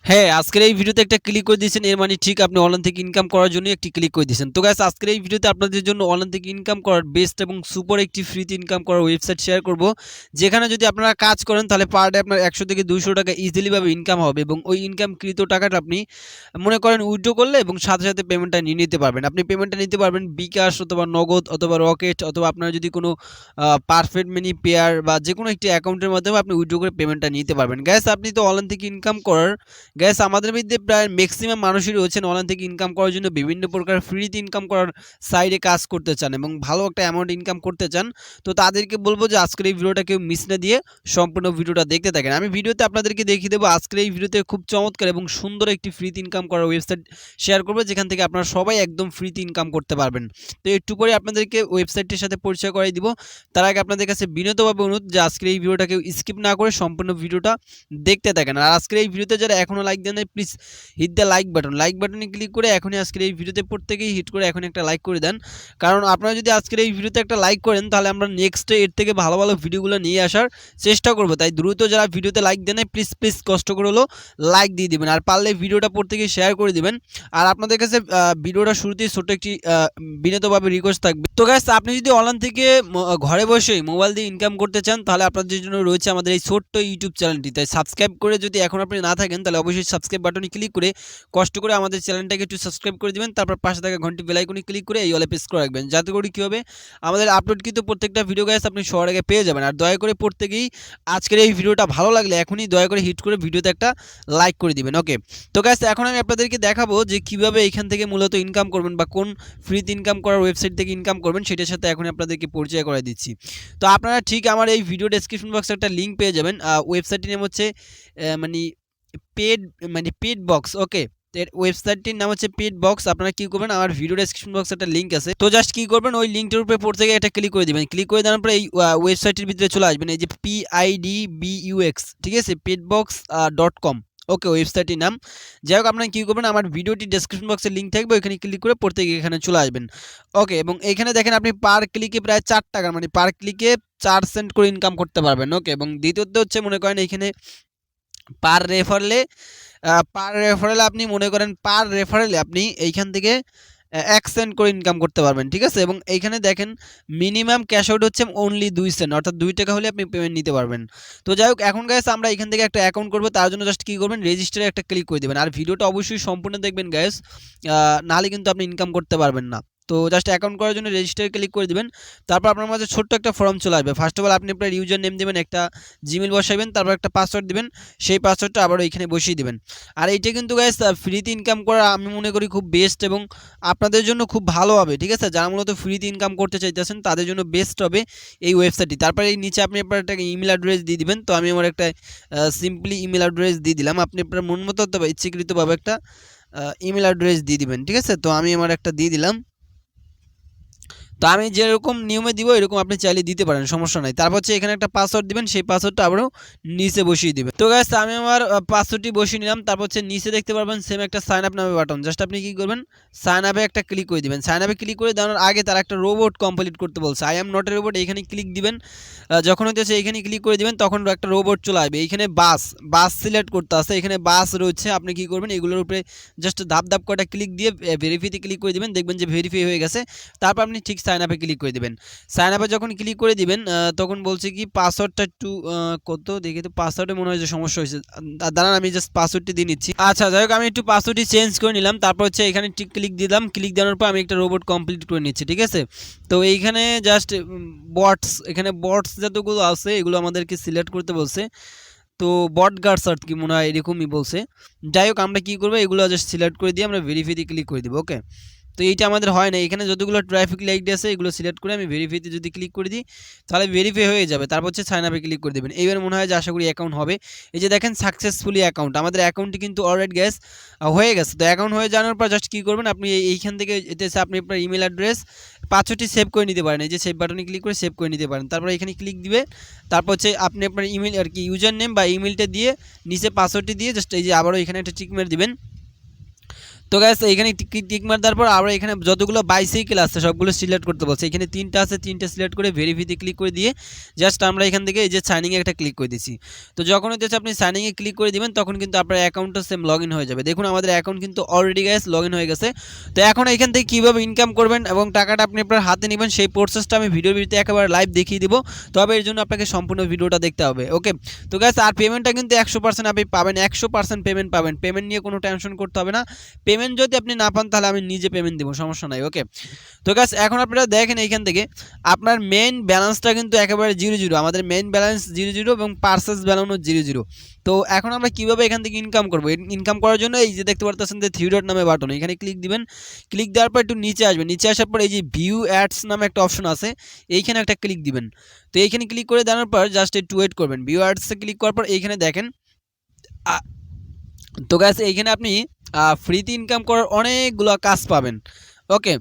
হ্যাঁ, আজকের এই ভিডিওতে একটা ক্লিক করে দিয়েছেন এর মানে ঠিক আপনি অনলাইন থেকে ইনকাম করার জন্য একটি ক্লিক করে দিয়েছেন। তো গাইস আজকের এই ভিডিওতে আপনাদের জন্য অনলাইন থেকে ইনকাম করার বেস্ট এবং সুপার একটি ফ্রিতে ইনকাম করার ওয়েবসাইট শেয়ার করব। যেখানে যদি আপনারা কাজ করেন তাহলে পার ডে আপনার 100 থেকে 200 টাকা ইজিলি ভাবে ইনকাম হবে এবং ওই ইনকামকৃত টাকাটা আপনি মনে করেন উইথড্র করলে এবং সাথে, সাথে পেমেন্টটা নিয়ে নিতে পারবেন। আপনি পেমেন্টটা নিতে পারবেন বিকাশ অথবা নগদ অথবা রকেট অথবা আপনার যদি কোনো পারফেক্ট মানি পেয়ার বা যেকোনো একটি অ্যাকাউন্টের মাধ্যমে আপনি উইথড্র করে পেমেন্টটা নিতে পারবেন। গাইস আপনি তো অনলাইন থেকে ইনকাম করার গ্যাস আমাদের মধ্যে প্রায় ম্যাক্সিমাম মানুষই রয়েছেন অনলাইন থেকে ইনকাম করার জন্য বিভিন্ন প্রকার ফ্রিতে ইনকাম করার সাইডে কাজ করতে চান এবং ভালো একটা অ্যামাউন্ট ইনকাম করতে চান। তো তাদেরকে বলবো যে আজকের এই ভিডিওটা কেউ মিস না দিয়ে সম্পূর্ণ ভিডিওটা দেখতে থাকেন। আমি ভিডিওতে আপনাদেরকে দেখিয়ে দেবো আজকের এই ভিডিওতে খুব চমৎকার এবং সুন্দর একটি ফ্রিতে ইনকাম করার ওয়েবসাইট শেয়ার করবো যেখান থেকে আপনারা সবাই একদম ফ্রিতে ইনকাম করতে পারবেন। তো একটু পরে আপনাদেরকে ওয়েবসাইটটির সাথে পরিচয় করাই দিব। তার আগে আপনাদের কাছে বিনীতভাবে অনুরোধ যে আজকের এই ভিডিওটা কেউ স্কিপ না করে সম্পূর্ণ ভিডিওটা দেখতে থাকেন। আর আজকের এই ভিডিওতে যারা এখনও লাইক দেন নাই প্লিজ হিট দ্য লাইক বাটনে ক্লিক করে এখনই আজকের এই ভিডিওতে প্রত্যেকেই হিট করে এখন একটা লাইক করে দেন। কারণ আপনারা যদি আজকের এই ভিডিওতে একটা লাইক করেন তাহলে আমরা নেক্সটে এর থেকে ভালো ভালো ভিডিওগুলো নিয়ে আসার চেষ্টা করব। তাই দ্রুত যারা ভিডিওতে লাইক দেন নাই প্লিজ কষ্ট করে হলো লাইক দিয়ে দিবেন আর পারলে ভিডিওটা প্রত্যেকেই শেয়ার করে দিবেন। আর আপনাদের কাছে ভিডিওটা শুরুতেই ছোট্ট একটি বিনীতভাবে রিকোয়েস্ট থাকবে। তো গাইস আপনি যদি অনলাইন থেকে ঘরে বসেই মোবাইল দিয়ে ইনকাম করতে চান তাহলে আপনাদের জন্য রয়েছে আমাদের এই ছোট্ট ইউটিউব চ্যানেলটি। তাই সাবস্ক্রাইব করে যদি এখন আপনি না থাকেন তাহলে অবশ্যই সাবস্ক্রাইব বাটনে ক্লিক করে কষ্ট করে আমাদের চ্যানেলটাকে একটু সাবস্ক্রাইব করে দিবেন। তারপর পাশে থাকা ঘন্টি বেল আইকনে ক্লিক করে এই অলে প্রেস করে রাখবেন যাতে করে কী হবে আমাদের আপলোড কিন্তু প্রত্যেকটা ভিডিও গাইস আপনি সবার আগে পেয়ে যাবেন। আর দয়া করে প্রত্যেকেই আজকের এই ভিডিওটা ভালো লাগলে এখনই দয়া করে হিট করে ভিডিওতে একটা লাইক করে দিবেন। ওকে, তো গাইস এখন আমি আপনাদেরকে দেখাবো যে কীভাবে এখান থেকে মূলত ইনকাম করবেন বা কোন ফ্রিতে ইনকাম করার ওয়েবসাইট থেকে ইনকাম করবেন সেটার সাথে এখন আপনাদেরকে পরিচয় করে দিচ্ছি। তো আপনারা ঠিক আমার এই ভিডিও ডেসক্রিপশন বক্সে একটা লিঙ্ক পেয়ে যাবেন। ওয়েবসাইটটির নাম হচ্ছে মানে পেড বক্স। ওকে, এর ওয়েবসাইটটির নাম হচ্ছে পেড বক্স। আপনারা কি করবেন আমার ভিডিও ডেসক্রিপশন বক্সে একটা লিঙ্ক আছে, তো জাস্ট কি করবেন ওই লিঙ্কটার উপরে পড়তে গিয়ে একটা ক্লিক করে দিবেন। ক্লিক করে দেওয়ার পরে এই ওয়েবসাইটের ভিতরে চলে আসবেন, এই যে PIDBUX, ঠিক আছে, pedbox.com। ওকে, ওয়েবসাইটটির নাম। যাই হোক আপনারা কী করবেন আমার ভিডিওটি ডেসক্রিপশন বক্সে লিঙ্ক থাকবে ওইখানে ক্লিক করে পড়তে গিয়ে এখানে চলে আসবেন। ওকে, এবং এখানে দেখেন আপনি পার ক্লিকে প্রায় 4 টাকা মানে পার ক্লিকে 4 সেন্ট করে ইনকাম করতে পারবেন। ওকে, এবং দ্বিতীয়ত হচ্ছে মনে করেন এইখানে পার রেফারেলে আপনি মনে করেন পার রেফারেলে আপনি এইখান থেকে 1 সেন্ট করে ইনকাম করতে পারবেন, ঠিক আছে। এবং এইখানে দেখেন মিনিমাম ক্যাশ আউট হচ্ছে অনলি 2 সেন্ট, অর্থাৎ 2 টাকা হলে আপনি পেমেন্ট নিতে পারবেন। তো যাই হোক এখন গাইস আমরা এখান থেকে একটা অ্যাকাউন্ট করবো, তার জন্য জাস্ট কী করবেন রেজিস্টারে একটা ক্লিক করে দেবেন। আর ভিডিওটা অবশ্যই সম্পূর্ণ দেখবেন গাইস, নাহলে কিন্তু আপনি ইনকাম করতে পারবেন না। তো জাস্ট অ্যাকাউন্ট করার জন্য রেজিস্টারে ক্লিক করে দিবেন। তারপর আপনার মাঝে ছোট্ট একটা ফর্ম চলে আসবে। ফার্স্ট অফ অল আপনি আপনার ইউজার নেম দেবেন, একটা জিমেল বসাবেন, তারপর একটা পাসওয়ার্ড দিবেন, সেই পাসওয়ার্ডটা আবারও এখানে বসিয়ে দিবেন। আর এইটা কিন্তু গাইস ফ্রিতে ইনকাম করা আমি মনে করি খুব বেস্ট এবং আপনাদের জন্য খুব ভালো হবে, ঠিক আছে। যারা মূলত ফ্রিতে ইনকাম করতে চাইতেছেন তাদের জন্য বেস্ট হবে এই ওয়েবসাইটটি। তারপরে এই নিচে আপনি আপনার একটা ইমেল অ্যাড্রেস দিয়ে দিবেন। তো আমি আমার একটা সিম্পলি ইমেল অ্যাড্রেস দিয়ে দিলাম। আপনি আপনার মন মতো অথবা ইচ্ছাকৃতভাবে একটা ইমেল অ্যাড্রেস দিয়ে দিবেন, ঠিক আছে। তো আমি আমার একটা দিয়ে দিলাম। তো আমি যেরকম নিয়মে দিব এরকম আপনি চাইলে দিতে পারেন, সমস্যা নাই। তারপর হচ্ছে এখানে একটা পাসওয়ার্ড দিবেন, সেই পাসওয়ার্ডটা আবারও নিচে বসিয়ে দিবেন। তো গাইস আমি আমার পাসওয়ার্ডটি বসিয়ে নিলাম। তারপর হচ্ছে নিচে দেখতে পারবেন সেম একটা সাইন আপ নামে বাটন, জাস্ট আপনি কি করবেন সাইন আপে একটা ক্লিক করে দিবেন। সাইন আপে ক্লিক করে দেওয়ার আগে তার একটা রোবট কমপ্লিট করতে বলছে, I am not a robot, এখানে ক্লিক দিবেন। যখন হচ্ছে এখানে ক্লিক করে দিবেন তখন একটা রোবট চলে আসবে। এইখানে বাস সিলেক্ট করতে আসে, এখানে বাস রয়েছে। আপনি কি করবেন এগুলোর উপরে জাস্ট ধাপ কটা ক্লিক দিয়ে ভেরিফাইতে ক্লিক করে দিবেন, দেখবেন যে ভেরিফাই হয়ে গেছে। তারপর আপনি ঠিক সাইন আপে ক্লিক করে দিবেন। সাইন আপে যখন ক্লিক করে দিবেন তখন বলছে কি পাসওয়ার্ডটা একটু কত দেখি, তো পাসওয়ার্ডে মনে হয় যে সমস্যা হয়েছে, দাঁড়ান আমি জাস্ট পাসওয়ার্ডটি দিয়ে নিচ্ছি। আচ্ছা যাই হোক আমি একটু পাসওয়ার্ডটি চেঞ্জ করে নিলাম। তারপর হচ্ছে এখানে ঠিক ক্লিক দিলাম, ক্লিক দেওয়ার পর আমি একটা রোবট কমপ্লিট করে নিচ্ছি, ঠিক আছে। তো এইখানে জাস্ট এখানে বটস যতগুলো আছে এগুলো আমাদেরকে সিলেক্ট করতে বলছে। তো বট গার্ডস আর কি মনে হয় এরকমই বলছে। যাই হোক আমরা কী করবো এগুলো জাস্ট সিলেক্ট করে দিয়ে আমরা ভেরিফাইতে ক্লিক করে দেবো। ওকে, তো এইটা আমাদের হয় না। এখানে যতগুলো ট্রাফিক লাইট আছে এগুলো সিলেক্ট করে আমি ভেরিফাইতে যদি ক্লিক করে দিই তাহলে ভেরিফাই হয়ে যাবে। তারপর হচ্ছে সাইন আপে ক্লিক করে দেবেন। এইবার মনে হয় যে আশা করি অ্যাকাউন্ট হবে। এই যে দেখেন সাকসেসফুলি অ্যাকাউন্ট, আমাদের অ্যাকাউন্টটি কিন্তু অলরেডি হয়ে গেছে। তো অ্যাকাউন্ট হয়ে যাওয়ার পর জাস্ট কী করবেন আপনি এইখান থেকে এতে আপনি আপনার ইমেল অ্যাড্রেস পাসওয়ার্ডটি সেভ করে নিতে পারেন। এই যে সেভ বাটনে ক্লিক করে সেভ করে নিতে পারেন। তারপর এখানে ক্লিক দিবে, তারপর হচ্ছে আপনি আপনার ইমেল আর কি ইউজার নেম বা ইমেলটা দিয়ে নিচে পাসওয়ার্ডটি দিয়ে জাস্ট এই যে আবারও এখানে একটা টিক মেরে দিবেন। তো গাইস এইখানে টিক মার দেওয়ার পর আমরা এখানে যতগুলো বাইসাইকেল আছে সবগুলো সিলেক্ট করতে বলছে। এখানে 3টা আছে, 3টা সিলেক্ট করে ভেরিফাইতে ক্লিক করে দিয়ে জাস্ট আমরা এখান থেকে এই যে সাইনিং এ একটা ক্লিক করে দিছি। তো যখন হচ্ছে আপনি সাইনিং এ ক্লিক করে দিবেন তখন কিন্তু আপনার অ্যাকাউন্টটা সেম লগইন হয়ে যাবে। দেখুন আমাদের অ্যাকাউন্ট কিন্তু অলরেডি গাইস লগইন হয়ে গেছে। তো এখন এখান থেকে কিভাবে ইনকাম করবেন এবং টাকাটা আপনি আপনার হাতে নেবেন সেই প্রসেসটা আমি ভিডিওর ভিতরে একেবারে লাইভ দেখিয়ে দিব। তবে এর জন্য আপনাকে সম্পূর্ণ ভিডিওটা দেখতে হবে। ওকে, তো গাইস আর পেমেন্টটা কিন্তু 100% আপনি পাবেন, 100% পেমেন্ট পাবেন। পেমেন্ট নিয়ে কোনো টেনশন করতে হবে না। পেমেন্ট যদি আপনি না পান তাহলে আমি নিজে পেমেন্ট দেবো, সমস্যা নাই। ওকে, তো গাইস এখন আপনারা দেখেন এইখান থেকে আপনার মেইন ব্যালেন্সটা কিন্তু একেবারে 0 আমাদের মেইন ব্যালেন্স 0 এবং পার্সেস ব্যালেন্সও 0। তো এখন আমরা কিভাবে এখান থেকে ইনকাম করব? ইনকাম করার জন্য এই যে দেখতে পারতেছেন যে 3 ডট নামে বাটন, এখানে ক্লিক দিবেন। ক্লিক দেওয়ার পর একটু নিচে আসবেন, নিচে আসার পর এই যে ভিউ অ্যাডস নামে একটা অপশন আছে, এইখানে একটা ক্লিক দিবেন। তো এইখানে ক্লিক করে দেওয়ার পর জাস্ট একটু ওয়েট করবেন। ভিউ অ্যাডসে ক্লিক করার পর এইখানে দেখেন তো গাইস এইখানে আপনি ফ্রিতে ইনকাম করার অনেকগুলো কাজ পাবেন। ওকে,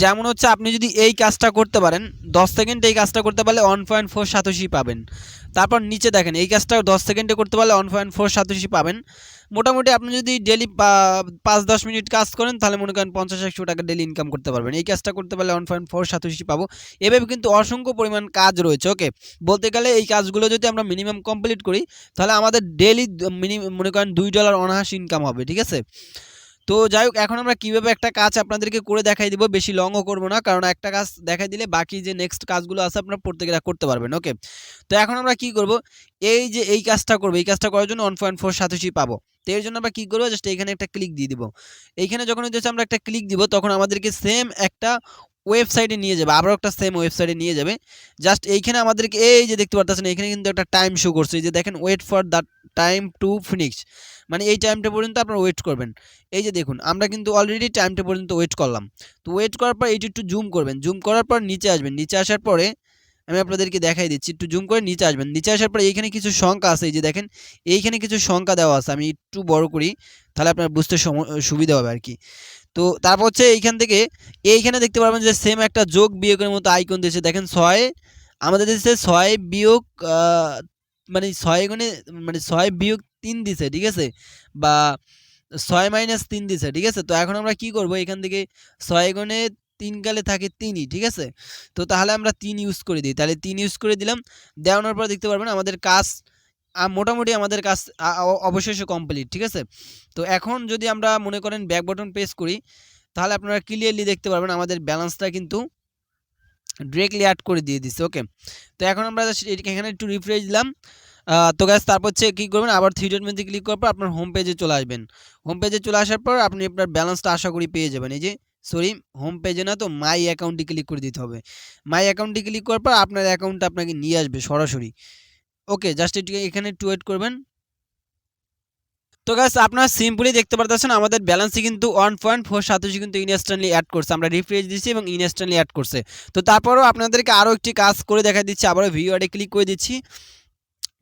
যেমন হচ্ছে আপনি যদি এই কাজটা করতে পারেন 10 সেকেন্ডে, এই কাজটা করতে পারলে 1.4 সাতোশি পাবেন। তারপর নিচে দেখেন এই কাজটা 10 সেকেন্ডে করতে পারলে 1.4 সাতোশি পাবেন। মোটামুটি আপনি যদি ডেলি 5-10 মিনিট কাজ করেন তাহলে মনে করেন 50-100 টাকা ডেলি ইনকাম করতে পারবেন। এই কাজটা করতে পারলে 1.4 সাতোশি পাবো। এভাবে কিন্তু অসংখ্য পরিমাণ কাজ রয়েছে। ওকে, বলতে গেলে এই কাজগুলো যদি আমরা মিনিমাম কমপ্লিট করি তাহলে আমাদের ডেলি মিনিমাম মনে করেন $2 অনায়াস ইনকাম হবে। ঠিক আছে, তো যাই হোক এখন আমরা কিভাবে একটা কাজ আপনাদেরকে করে দেখাই দিব, বেশি লংও করব না, কারণ একটা কাজ দেখাই দিলে বাকি যে নেক্সট কাজগুলো আছে আপনারা প্রত্যেকটা করতে পারবেন। ওকে, তো এখন আমরা কি করব, এই যে এই কাজটা করব, এই কাজটা করার জন্য 1.4 সাতোশি পাবো। তো এর জন্য আমরা কি করব, জাস্ট এখানে একটা ক্লিক দিয়ে দিব। এইখানে যখন হচ্ছে আমরা একটা ক্লিক দিব তখন আমাদেরকে সেম একটা ওয়েবসাইটে নিয়ে যাবে, আবারও একটা সেম ওয়েবসাইটে নিয়ে যাবে। জাস্ট এইখানে আমাদেরকে এই যে দেখতে পারতেছেন এখানে কিন্তু একটা টাইম শো করছে, এই যে দেখেন wait for the time to finish, মানে এই টাইমটা পর্যন্ত আপনারা ওয়েট করবেন। এই যে দেখুন আমরা কিন্তু অলরেডি টাইমটা পর্যন্ত ওয়েট করলাম। তো ওয়েট করার পর এইটা একটু জুম করবেন, জুম করার পর নিচে আসবেন, নিচে আসার পরে আমি আপনাদেরকে দেখাই দিচ্ছি, একটু জুম করে নিচে আসবেন। নিচে আসার পরে এইখানে কিছু সংখ্যা আছে, এই যে দেখেন এইখানে কিছু সংখ্যা দেওয়া আছে, আমি একটু বড় করি তাহলে আপনার বুঝতে সুবিধা হবে আর কি। তো তারপর হচ্ছে এইখান থেকে এইখানে দেখতে পারবেন যে সেম একটা যোগ বিয়োগের মতো আইকন দিয়েছে, দেখেন 6 আমাদের দিচ্ছে 6 বিয়োগ মানে 6 গুণে মানে 6 বিয়োগ 3 দিছে। ঠিক আছে, বা 6 মাইনাস 3 দিছে। ঠিক আছে, তো এখন আমরা কি করব, এখান থেকে 6 গুণে 3 কালে থাকে 3ই। ঠিক আছে, তো তাহলে আমরা 3 ইউজ করে দিই, তাহলে 3 ইউজ করে দিলাম। দেওয়ানোর পর দেখতে পারবেন আমাদের কাজ মোটামুটি আমাদের কাজ অবশেষে কমপ্লিট। ঠিক আছে, তো এখন যদি আমরা মনে করেন ব্যাক বাটন প্রেস করি তাহলে আপনারা ক্লিয়ারলি দেখতে পারবেন আমাদের ব্যালেন্সটা কিন্তু ডিরেক্টলি অ্যাড করে দিয়ে দিচ্ছে। ওকে, তো এখন আমরা এখানে একটু রিফ্রেশ দিলাম। তো গাইস তারপর হচ্ছে কী করবেন, আবার 3 ডট মেনুতে ক্লিক করার পর আপনার হোম পেজে চলে আসবেন। হোম পেজে চলে আসার পর আপনি আপনার ব্যালেন্সটা আশা করি পেয়ে যাবেন। এই যে সরি, হোম পেজে না তো মাই অ্যাকাউন্টে ক্লিক করে দিতে হবে। মাই অ্যাকাউন্টে ক্লিক করার পর আপনার অ্যাকাউন্টটা আপনাকে নিয়ে আসবে সরাসরি। ওকে, জাস্ট একটু এখানে একটু ওয়েট করবেন। তো গাইস আপনারা সিম্পলি দেখতে পারতেছেন আমাদের ব্যালেন্সে কিন্তু 1.4 সাতোশি কিন্তু ইনস্ট্যান্টলি অ্যাড করছে। আমরা রিফ্রেশ দিচ্ছি এবং ইনস্ট্যান্টলি অ্যাড করছে। তো তারপরেও আপনাদেরকে আরও একটি কাজ করে দেখা দিচ্ছি, আবারও ভিউ অ্যাডে ক্লিক করে দিচ্ছি।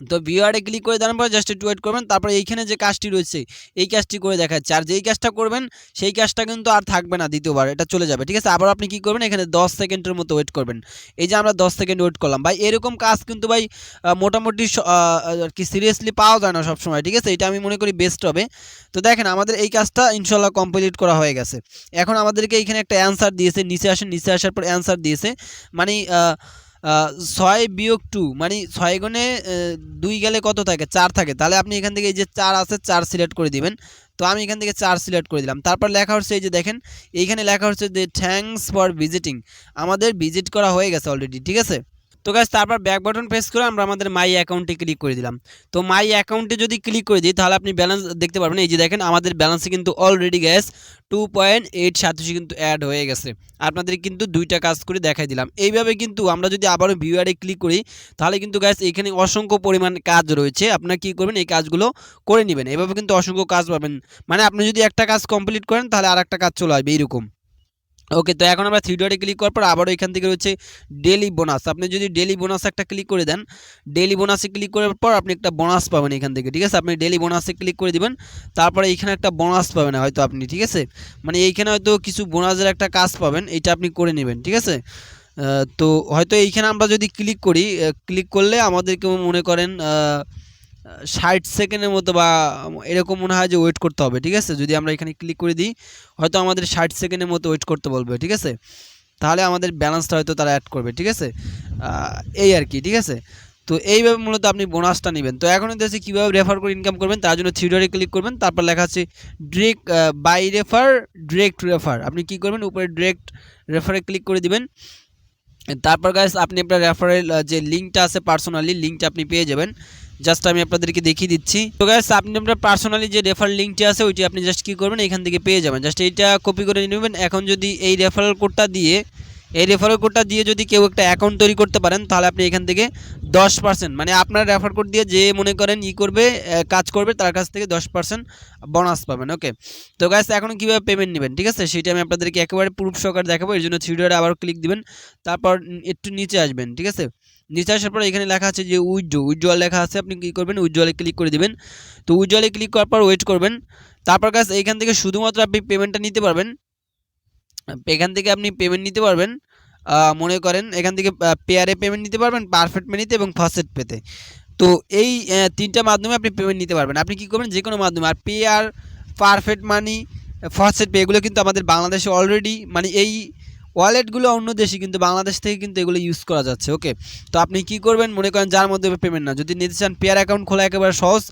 তো ভিউয়ারে ক্লিক করে দেওয়ার পর জাস্ট একটু ওয়েট করবেন, তারপরে এইখানে যে কাজটি রয়েছে এই কাজটি করে দেখাচ্ছে। আর যেই কাজটা করবেন সেই কাজটা কিন্তু আর থাকবে না, দ্বিতীয়বার এটা চলে যাবে। ঠিক আছে, আবার আপনি কি করবেন, এখানে 10 সেকেন্ডের মতো ওয়েট করবেন। এই যে আমরা 10 সেকেন্ড ওয়েট করলাম ভাই, এরকম কাজ কিন্তু ভাই মোটামুটি আর কি সিরিয়াসলি পাওয়া যায় না সবসময়। ঠিক আছে, এটা আমি মনে করি বেস্ট হবে। তো দেখেন আমাদের এই কাজটা ইনশাল্লাহ কমপ্লিট করা হয়ে গেছে। এখন আমাদেরকে এইখানে একটা অ্যান্সার দিয়েছে, নিচে আসেন, নিচে আসার পর অ্যান্সার দিয়েছে, মানে 6 বিয়োগ 2 মানে 6 গুণে 2 গেলে কত থাকে, 4 থাকে। তাহলে আপনি এখান থেকে এই যে 4 আছে 4 সিলেক্ট করে দিবেন। তো আমি এখান থেকে 4 সিলেক্ট করে দিলাম। তারপর লেখা হচ্ছে এই যে দেখেন এইখানে লেখা হচ্ছে যে থ্যাঙ্কস ফর ভিজিটিং, আমাদের ভিজিট করা হয়ে গেছে অলরেডি। ঠিক আছে, তো গাইস তারপর ব্যাক বাটন প্রেস করে আমরা আমাদের মাই অ্যাকাউন্টে ক্লিক করে দিলাম। তো মাই অ্যাকাউন্টে যদি ক্লিক করে দিই তাহলে আপনি ব্যালেন্স দেখতে পারবেন। এই যে দেখেন আমাদের ব্যালেন্সে কিন্তু অলরেডি গ্যাস 2.8 সাতোশি কিন্তু অ্যাড হয়ে গেছে। আপনাদের কিন্তু দুইটা কাজ করে দেখাই দিলাম। এইভাবে কিন্তু আমরা যদি আবারও ভিউয়ারে ক্লিক করি তাহলে কিন্তু গ্যাস এখানে অসংখ্য পরিমাণ কাজ রয়েছে। আপনারা কি করবেন, এই কাজগুলো করে নেবেন। এভাবে কিন্তু অসংখ্য কাজ পাবেন, মানে আপনি যদি একটা কাজ কমপ্লিট করেন তাহলে আর একটা কাজ চলে আসবে এইরকম। ওকে, তো এখন আমরা 3 ডটে ক্লিক করার পর আবারও এখান থেকে রয়েছে ডেলি বোনাস। আপনি যদি ডেলি বোনাস একটা ক্লিক করে দেন, ডেলি বোনাসে ক্লিক করার পর আপনি একটা বোনাস পাবেন এখান থেকে। ঠিক আছে, আপনি ডেলি বোনাসে ক্লিক করে দিবেন, তারপরে এইখানে একটা বোনাস পাবেন হয়তো আপনি। ঠিক আছে, মানে এইখানে হয়তো কিছু বোনাসের একটা কাজ পাবেন, এইটা আপনি করে নেবেন। ঠিক আছে, তো হয়তো এইখানে আমরা যদি ক্লিক করি, ক্লিক করলে আমাদেরকে মনে করেন 60 সেকেন্ডের মতো বা এরকম মনে হয় যে ওয়েট করতে হবে, ঠিক আছে। যদি আমরা এখানে ক্লিক করে দিই হয়তো আমাদের 60 সেকেন্ডের মতো ওয়েট করতে বলবে, ঠিক আছে। তাহলে আমাদের ব্যালেন্সটা হয়তো তারা অ্যাড করবে, ঠিক আছে। এই আর কি, ঠিক আছে। তো এইভাবে মূলত আপনি বোনাসটা নেবেন। তো এখন হচ্ছে কীভাবে রেফার করে ইনকাম করবেন, তার জন্য থ্রি ডটে ক্লিক করবেন, তারপর লেখা আছে direct by refer, direct refer. আপনি কী করবেন, উপরে ডিরেক্ট রেফারে ক্লিক করে দিবেন। তারপর গাইস আপনি আপনার রেফারেল যে লিঙ্কটা আছে পার্সোনালি লিঙ্কটা আপনি পেয়ে যাবেন। জাস্ট আমি আপনাদেরকে দেখিয়ে দিচ্ছি। তো গাইস আপনি আপনার পার্সোনালি যে রেফারেল লিঙ্কটি আছে ওইটি আপনি জাস্ট কী করবেন, এখান থেকে পেয়ে যাবেন। জাস্ট এইটা কপি করে নেবেন। এখন যদি এই রেফারেল কোডটা দিয়ে যদি কেউ একটা অ্যাকাউন্ট তৈরি করতে পারেন, তাহলে আপনি এখান থেকে 10% মানে আপনার রেফার কোড দিয়ে যে মনে করেন করবে কাজ করবে তার কাছ থেকে 10% বোনাস পাবেন। ওকে, তো গাইস এখন কীভাবে পেমেন্ট নেবেন, ঠিক আছে, সেটা আমি আপনাদেরকে একেবারে প্রুফ সহকারে দেখাবো। এর জন্য থ্রি ডটে আবার ক্লিক দিবেন, তারপর একটু নিচে আসবেন, ঠিক আছে। নিচে আসার পর এখানে লেখা আছে যে উইথড্র লেখা আছে, আপনি কী করবেন, উইথড্রলে ক্লিক করে দিবেন। তো উইথড্রলে ক্লিক করার পর ওয়েট করবেন। তারপর গাইস এইখান থেকে শুধুমাত্র আপনি পেমেন্টটা নিতে পারবেন। এখান থেকে আপনি পেমেন্ট নিতে পারবেন, মনে করেন এখান থেকে পেয়ারে পেমেন্ট নিতে পারবেন, পারফেক্ট মানিতে এবং ফার্স্ট পেতে। তো এই তিনটা মাধ্যমে আপনি পেমেন্ট নিতে পারবেন। আপনি কী করবেন, যে কোনো মাধ্যমে। আর পেয়ার, পারফেক্ট মানি, ফার্স্ট পে এগুলো কিন্তু আমাদের বাংলাদেশে অলরেডি মানে এই ওয়ালেটগুলো অন্য দেশে, কিন্তু বাংলাদেশ থেকে কিন্তু এগুলো ইউজ করা যাচ্ছে। ওকে, তো আপনি কী করবেন, মনে করেন যার মধ্যে পেমেন্ট না যদি নিতে চান, পেয়ার অ্যাকাউন্ট খোলা একেবারে সহজ।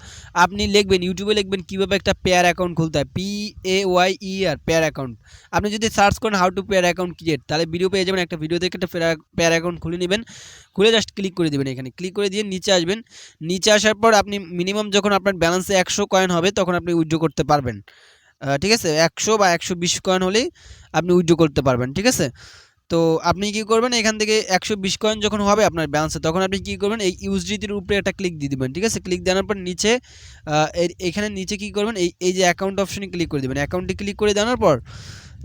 আপনি লিখবেন ইউটিউবে লিখবেন কীভাবে একটা পেয়ার অ্যাকাউন্ট খুলতে হয়, PAYER পেয়ার অ্যাকাউন্ট। আপনি যদি সার্চ করেন how to pair account create, তাহলে ভিডিও পেয়ে যাবেন। একটা ভিডিও দেখে একটা পেয়ার অ্যাকাউন্ট খুলে নেবেন, খুলে জাস্ট ক্লিক করে দেবেন। এখানে ক্লিক করে দিয়ে নিচে আসবেন। নিচে আসার পর আপনি মিনিমাম যখন আপনার ব্যালেন্সে 100 কয়েন হবে তখন আপনি উইথড্র করতে পারবেন, ঠিক আছে। 100 বা 120 কয়েন হলেই আপনি উইথড্র করতে পারবেন, ঠিক আছে। তো আপনি কী করবেন, এখান থেকে 120 কয়েন যখন হবে আপনার ব্যালেন্সে তখন আপনি কী করবেন, এই ইউএসডিটির উপরে একটা ক্লিক দিয়ে দেবেন, ঠিক আছে। ক্লিক দেওয়ার পর নিচে এখানে নিচে কী করবেন, এই যে অ্যাকাউন্ট অপশনে ক্লিক করে দেবেন। অ্যাকাউন্টে ক্লিক করে দেওয়ার পর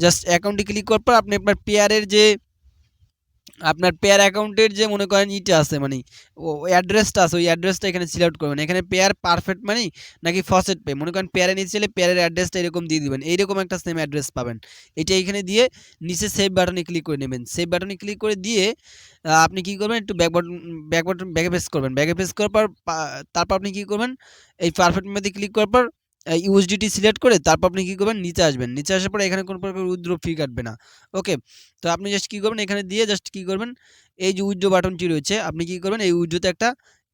জাস্ট অ্যাকাউন্টে ক্লিক করার পর আপনি আপনার পেয়ারের যে আপনার পেয়ার অ্যাকাউন্টের যে মনে করেন আছে মানে অ্যাড্রেসটা আছে, ওই অ্যাড্রেসটা এখানে সিলেক্ট করবেন। এখানে পেয়ার পারফেক্ট মানি নাকি ফার্স্ট পে, মনে করেন পেয়ারে নিতে চাইলে পেয়ারের অ্যাড্রেসটা এরকম দিয়ে দিবেন, এইরকম একটা সেম অ্যাড্রেস পাবেন। এটা এখানে দিয়ে নিচে সেভ বাটনে ক্লিক করে নেবেন। সেভ বাটনে ক্লিক করে দিয়ে আপনি কী করবেন, একটু ব্যাকে প্রেস করবেন। ব্যাকে প্রেস করার পর তারপর আপনি কী করবেন, এই পারফেক্ট মেতে ক্লিক করার পর ইউএসডিটি সিলেক্ট করে তারপর আপনি কী করবেন, নিচে আসবেন। নিচে আসার পরে এখানে কোনো প্রকার উইথড্র ফি কাটবে না। ওকে, তো আপনি জাস্ট কী করবেন, এখানে দিয়ে জাস্ট কী করবেন, এই যে উইথড্র বাটনটি রয়েছে আপনি কী করবেন, এই উইথড্রতে একটা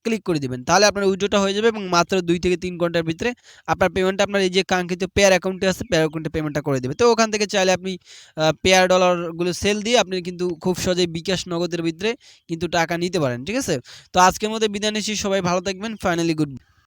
ক্লিক করে দিবেন। তাহলে আপনার উইথড্রটা হয়ে যাবে এবং মাত্র 2 থেকে 3 ঘন্টার ভিতরে আপনার পেমেন্টটা আপনার এই যে কাঙ্ক্ষিত পেয়ার অ্যাকাউন্টে আছে পেয়ার অ্যাকাউন্টে পেমেন্টটা করে দেবে। তো ওখান থেকে চাইলে আপনি পেয়ার ডলারগুলো সেল দিয়ে আপনি কিন্তু খুব সহজেই বিকাশ নগদের ভিতরে কিন্তু টাকা নিতে পারেন, ঠিক আছে। তো আজকের মধ্যে বিদায় নিচ্ছি, সবাই ভালো থাকবেন। Finally good.